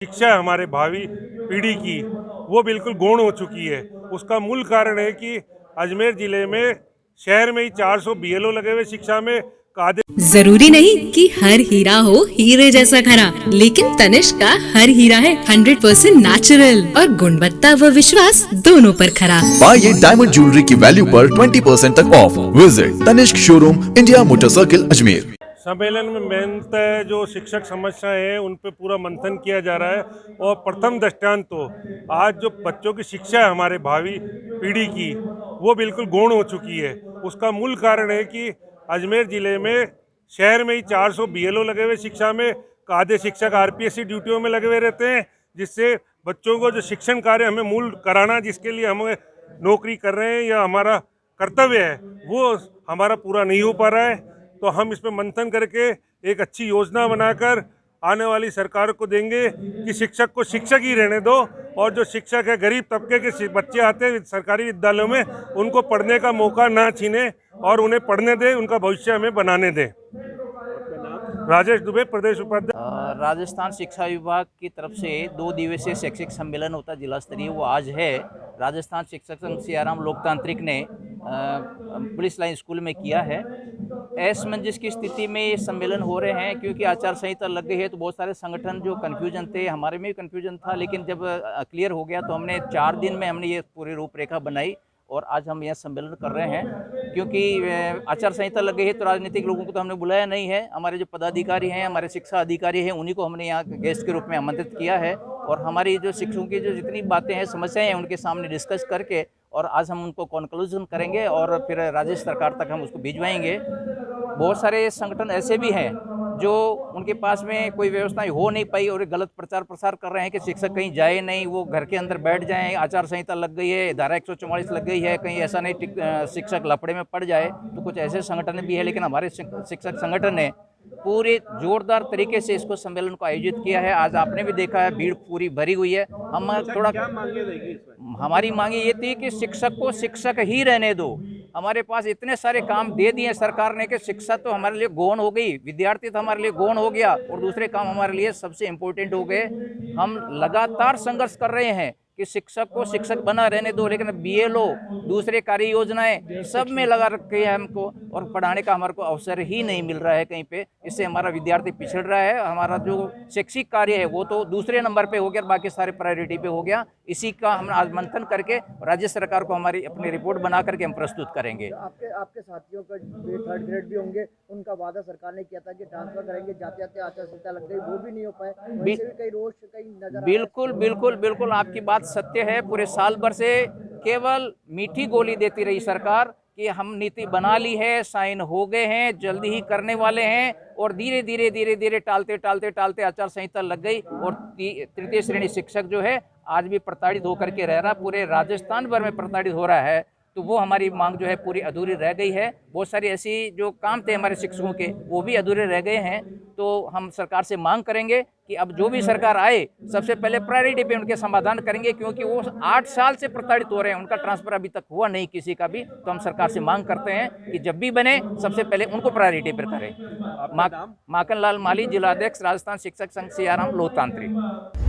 शिक्षा हमारे भावी पीढ़ी की वो बिल्कुल गौण हो चुकी है। उसका मूल कारण है कि अजमेर जिले में शहर में ही 400 बीएलओ लगे हुए शिक्षा में। कादे जरूरी नहीं कि हर हीरा हो हीरे जैसा खरा, लेकिन तनिष्क का हर हीरा है 100% नेचुरल और गुणवत्ता व विश्वास दोनों पर खरा। पाइए डायमंड ज्वेलरी की वैल्यू पर 20% तक off. Visit Tanishq showroom, India motor circle, Ajmer. सम्मेलन में मेनतः जो शिक्षक समस्याएं हैं उन पे पूरा मंथन किया जा रहा है। और प्रथम दृष्टांत तो आज जो बच्चों की शिक्षा है हमारे भावी पीढ़ी की वो बिल्कुल गौण हो चुकी है। उसका मूल कारण है कि अजमेर ज़िले में शहर में ही 400 बीएलओ लगे हुए शिक्षा में। आधे शिक्षक आरपीएससी ड्यूटियों में लगे हुए रहते हैं, जिससे बच्चों को जो शिक्षण कार्य हमें मूल कराना, जिसके लिए हम नौकरी कर रहे हैं या हमारा कर्तव्य है, वो हमारा पूरा नहीं हो पा रहा है। तो हम इस पर मंथन करके एक अच्छी योजना बनाकर आने वाली सरकार को देंगे कि शिक्षक को शिक्षक ही रहने दो, और जो शिक्षक है गरीब तबके के बच्चे आते हैं सरकारी विद्यालयों में, उनको पढ़ने का मौका ना छीने और उन्हें पढ़ने दें, उनका भविष्य हमें बनाने दें। राजेश दुबे, प्रदेश उपाध्यक्ष। राजस्थान शिक्षा विभाग की तरफ से 2 दिवसीय शैक्षिक सम्मेलन होता है जिला स्तरीय, वो आज है। राजस्थान शिक्षक संघ सियाराम लोकतांत्रिक ने पुलिस लाइन स्कूल में किया है। असमंजस की स्थिति में ये सम्मेलन हो रहे हैं क्योंकि आचार संहिता लग गई है, तो बहुत सारे संगठन जो कन्फ्यूजन थे, हमारे में भी कन्फ्यूजन था, लेकिन जब क्लियर हो गया तो हमने 4 दिन में हमने ये पूरी रूपरेखा बनाई और आज हम यह सम्मेलन कर रहे हैं। क्योंकि आचार संहिता लग गई है तो राजनीतिक लोगों को तो हमने बुलाया नहीं है, हमारे जो पदाधिकारी हैं, हमारे शिक्षा अधिकारी हैं, उन्हीं को हमने यहाँ गेस्ट के रूप में आमंत्रित किया है। और हमारी जो शिक्षकों की जो जितनी बातें हैं, समस्याएं हैं, उनके सामने डिस्कस करके और आज हम उनको कंक्लूजन करेंगे और फिर राज्य सरकार तक हम उसको भिजवाएंगे। बहुत सारे संगठन ऐसे भी हैं जो उनके पास में कोई व्यवस्थाएं हो नहीं पाई और गलत प्रचार प्रसार कर रहे हैं कि शिक्षक कहीं जाए नहीं, वो घर के अंदर बैठ जाएं, आचार संहिता लग गई है, धारा 144 लग गई है, कहीं ऐसा नहीं शिक्षक लफड़े में पड़ जाए। तो कुछ ऐसे संगठन भी है, लेकिन हमारे शिक्षक संगठन ने पूरे जोरदार तरीके से इसको सम्मेलन को आयोजित किया है। आज आपने भी देखा है, भीड़ पूरी भरी हुई है। हम थोड़ा हमारी मांगे ये थी कि शिक्षक को शिक्षक ही रहने दो। हमारे पास इतने सारे काम दे दिए सरकार ने कि शिक्षा तो हमारे लिए गौण हो गई, विद्यार्थी तो हमारे लिए गौण हो गया और दूसरे काम हमारे लिए सबसे इम्पोर्टेंट हो गए। हम लगातार संघर्ष कर रहे हैं कि शिक्षक को शिक्षक बना रहने दो, लेकिन बीएलओ दूसरे कार्य योजनाएं सब में लगा रखे हैं हमको, और पढ़ाने का हमारे को अवसर ही नहीं मिल रहा है कहीं पे। इससे हमारा विद्यार्थी पिछड़ रहा है। हमारा जो शैक्षिक कार्य है वो तो दूसरे नंबर पे हो गया, बाकी सारे प्रायोरिटी पे हो गया। इसी का हम आज मंथन करके राज्य सरकार को हमारी अपनी रिपोर्ट बना करके हम प्रस्तुत करेंगे। आपके साथियों का 3rd ग्रेड भी होंगे, उनका वादा सरकार ने किया था कि ट्रांसफर करेंगे, जाते जाते आचार संहिता लग गई, वो भी नहीं हो पाए। वैसे भी कई रोष कई नजर बिल्कुल बिल्कुल बिल्कुल आपकी बात सत्य है। पूरे साल भर से केवल मीठी गोली देती रही सरकार कि हम नीति बना ली है, साइन हो गए हैं, जल्दी ही करने वाले हैं, और धीरे धीरे टालते टालते टालते आचार संहिता लग गई और तृतीय श्रेणी शिक्षक जो है आज भी प्रताड़ित होकर के रह रहा, पूरे राजस्थान भर में प्रताड़ित हो रहा है। तो वो हमारी मांग जो है पूरी अधूरी रह गई है। बहुत सारी ऐसी जो काम थे हमारे शिक्षकों के वो भी अधूरे रह गए हैं। तो हम सरकार से मांग करेंगे कि अब जो भी सरकार आए सबसे पहले प्रायोरिटी पे उनके समाधान करेंगे, क्योंकि वो 8 साल से प्रताड़ित हो रहे हैं, उनका ट्रांसफर अभी तक हुआ नहीं किसी का भी। तो हम सरकार से मांग करते हैं कि जब भी बने सबसे पहले उनको प्रायोरिटी पर करें। माखन लाल माली, जिला अध्यक्ष, राजस्थान शिक्षक संघ सियाराम लोकतांत्रिक।